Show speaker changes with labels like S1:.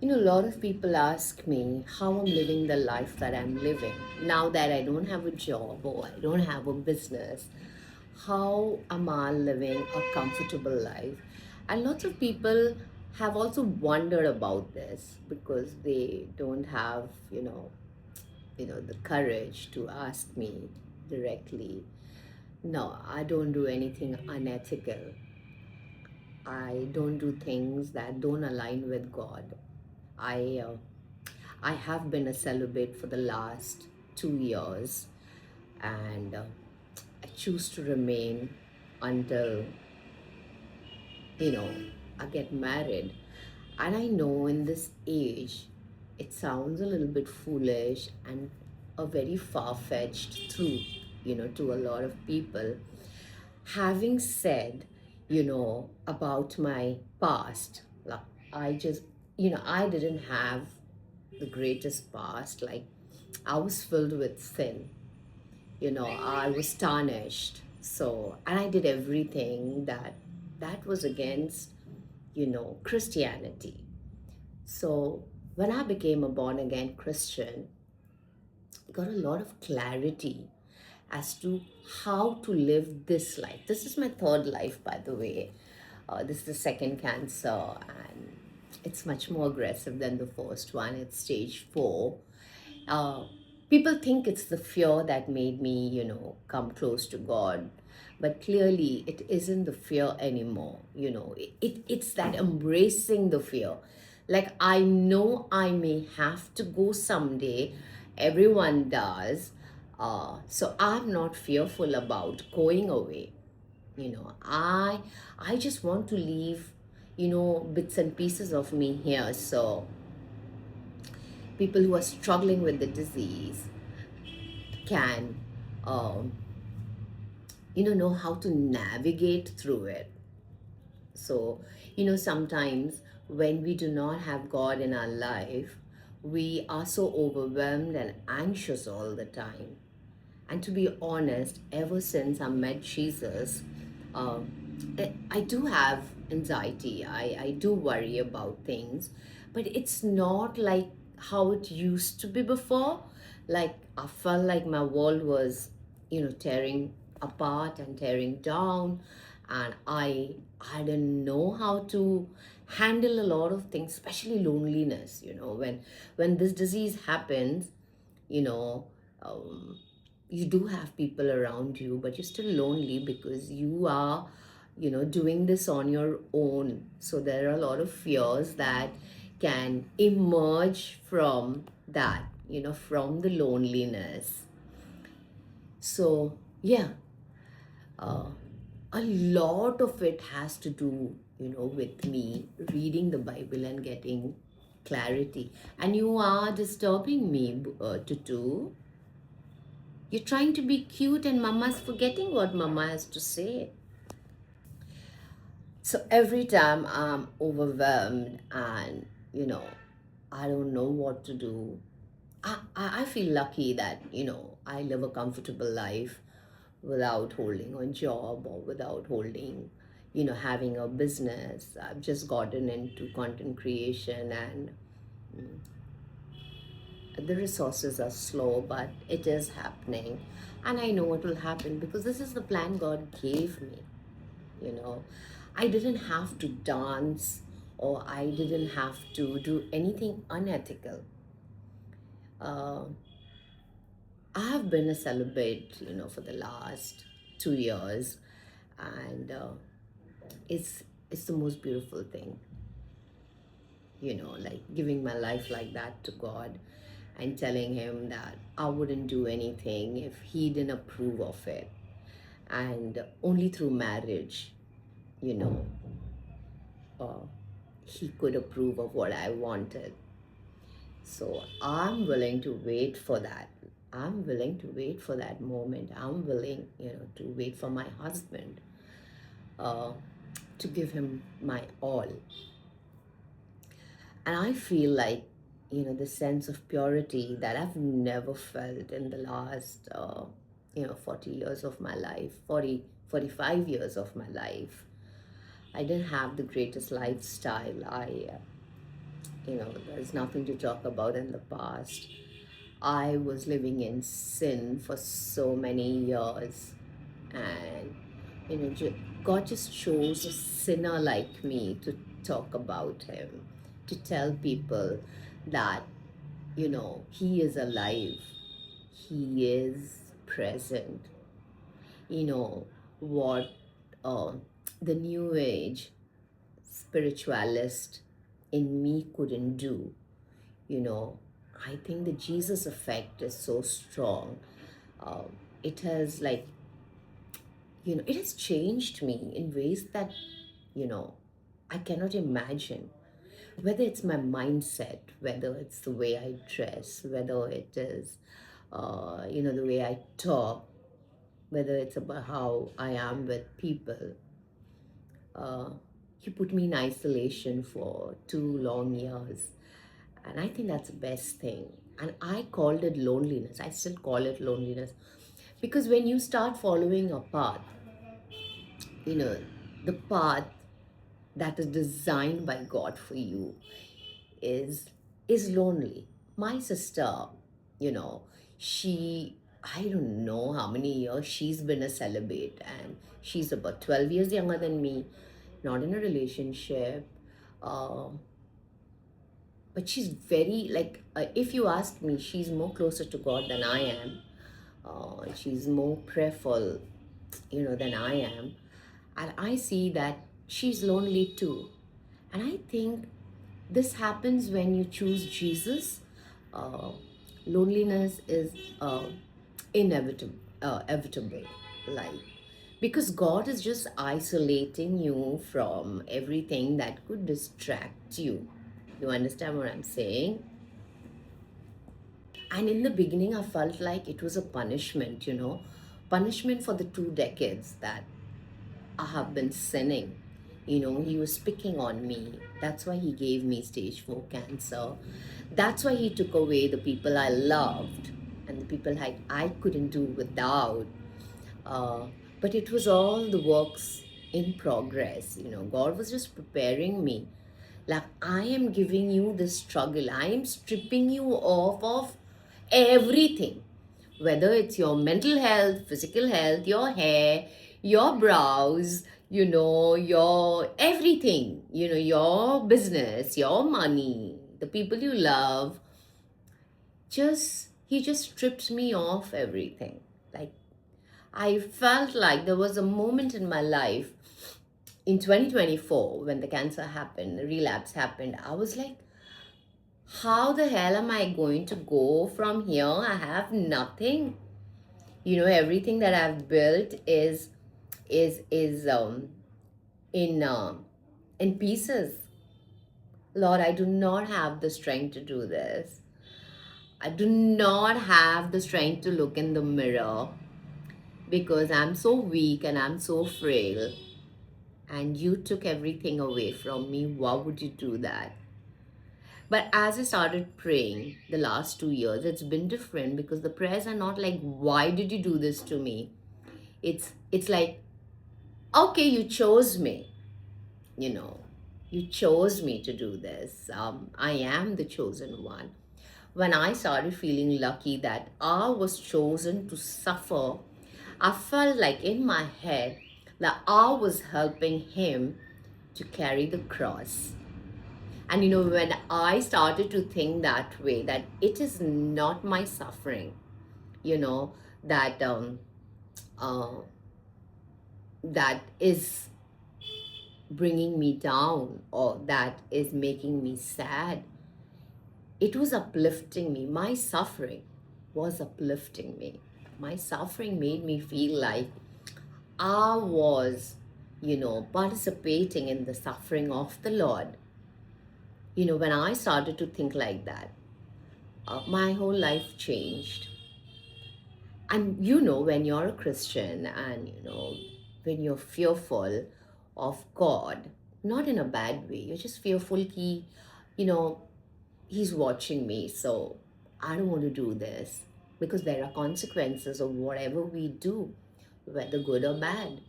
S1: A lot of people ask me how I'm living the life that I'm living. Now that I don't have a job or I don't have a business, how am I living a comfortable life? And lots of people have also wondered about this because they don't have, the courage to ask me directly. No, I don't do anything unethical. I don't do things that don't align with God. I uh, I have been a celibate for the last 2 years, and I choose to remain until you know I get married. And I know in this age, it sounds a little bit foolish and a very far-fetched truth, to a lot of people. Having said, about my past, like, I just, I didn't have the greatest past. Like, I was filled with sin. I was tarnished. So, and I did everything that was against, Christianity. So, when I became a born again Christian, I got a lot of clarity as to how to live this life. This is my third life, by the way. This is the second cancer, and it's much more aggressive than the first one. It's stage 4. uh, People think it's the fear that made me, come close to God. But clearly, it isn't the fear anymore. It's that embracing the fear. Like, I know I may have to go someday. Everyone does. So I'm not fearful about going away. I just want to leave, bits and pieces of me here. So people who are struggling with the disease can um, know how to navigate through it. So sometimes when we do not have God in our life, we are so overwhelmed and anxious all the time. And to be honest, ever since I met Jesus, I do have anxiety. I do worry about things, but it's not like how it used to be before. Like, I felt like my world was, tearing apart and tearing down, and I didn't know how to handle a lot of things, especially loneliness. When this disease happens, you know. Um, you do have people around you, but you're still lonely because you are, doing this on your own. So there are a lot of fears that can emerge from that, from the loneliness. So, yeah, uh, a lot of it has to do, with me reading the Bible and getting clarity. And you are disturbing me, Tutu. You're trying to be cute and mama's forgetting what mama has to say. So every time I'm overwhelmed and, I don't know what to do, I feel lucky that, I live a comfortable life without holding a job or without holding, having a business. I've just gotten into content creation, and the resources are slow, but it is happening. And I know it will happen because this is the plan God gave me. you know I didn't have to dance, or I didn't have to do anything unethical. uh, I have been a celibate, for the last 2 years, and it's the most beautiful thing, like giving my life like that to God and telling him that I wouldn't do anything if he didn't approve of it. And only through marriage, you know uh, he could approve of what I wanted. So I'm willing to wait for that. I'm willing to wait for that moment. I'm willing, to wait for my husband, uh, to give him my all. And I feel like, the sense of purity that I've never felt in the last, 40 years of my life, 45 years of my life. I didn't have the greatest lifestyle. There's nothing to talk about in the past. I was living in sin for so many years, and God just chose a sinner like me to talk about Him, to tell people that He is alive, He is present. You know what uh, the New Age spiritualist in me couldn't do. you know I think the Jesus effect is so strong. It has, like, it has changed me in ways that you know I cannot imagine. Whether it's my mindset, whether it's the way I dress, whether it is the way I talk, whether it's about how I am with people. uh, he put me in isolation for 2 long years, and I think that's the best thing. And I called it loneliness. I still call it loneliness, because when you start following a path, you know the path that is designed by God for you is lonely. My sister, you know she, I don't know how many years she's been a celibate, and she's about 12 years younger than me, not in a relationship. uh, but she's very, like, if you ask me, she's more closer to God than I am. She's more prayerful, than I am. And I see that she's lonely too. And I think this happens when you choose Jesus. uh, Loneliness is uh, inevitable, like, because God is just isolating you from everything that could distract you. You understand what I'm saying? And in the beginning, I felt like it was a punishment, punishment for the 2 decades that I have been sinning. He was picking on me. That's why he gave me stage 4 cancer. That's why he took away the people I loved and the people I couldn't do without. Uh, but it was all the works in progress. God was just preparing me. Like, I am giving you this struggle. I am stripping you off of everything, whether it's your mental health, physical health, your hair, your brows, your everything, your business, your money, the people you love. He just stripped me off everything. Like, I felt like there was a moment in my life in 2024 when the cancer happened, the relapse happened. I was like, how the hell am I going to go from here? I have nothing. Everything that I've built is in in pieces. Lord, I do not have the strength to do this. I do not have the strength to look in the mirror because I'm so weak and I'm so frail. And you took everything away from me. Why would you do that? But as I started praying the last 2 years, it's been different, because the prayers are not like, why did you do this to me? It's like, okay, you chose me. you know you chose me to do this. I am the chosen one. When I started feeling lucky that I was chosen to suffer, I felt like in my head that I was helping him to carry the cross. And when I started to think that way, that it is not my suffering, you know that uh, that is bringing me down, or that is making me sad. It was uplifting me. My suffering was uplifting me. My suffering made me feel like I was, participating in the suffering of the Lord. When I started to think like that, my whole life changed. And when you're a Christian, and when you're fearful of God, not in a bad way, you're just fearful you know, he's watching me, so I don't want to do this, because there are consequences of whatever we do, whether good or bad.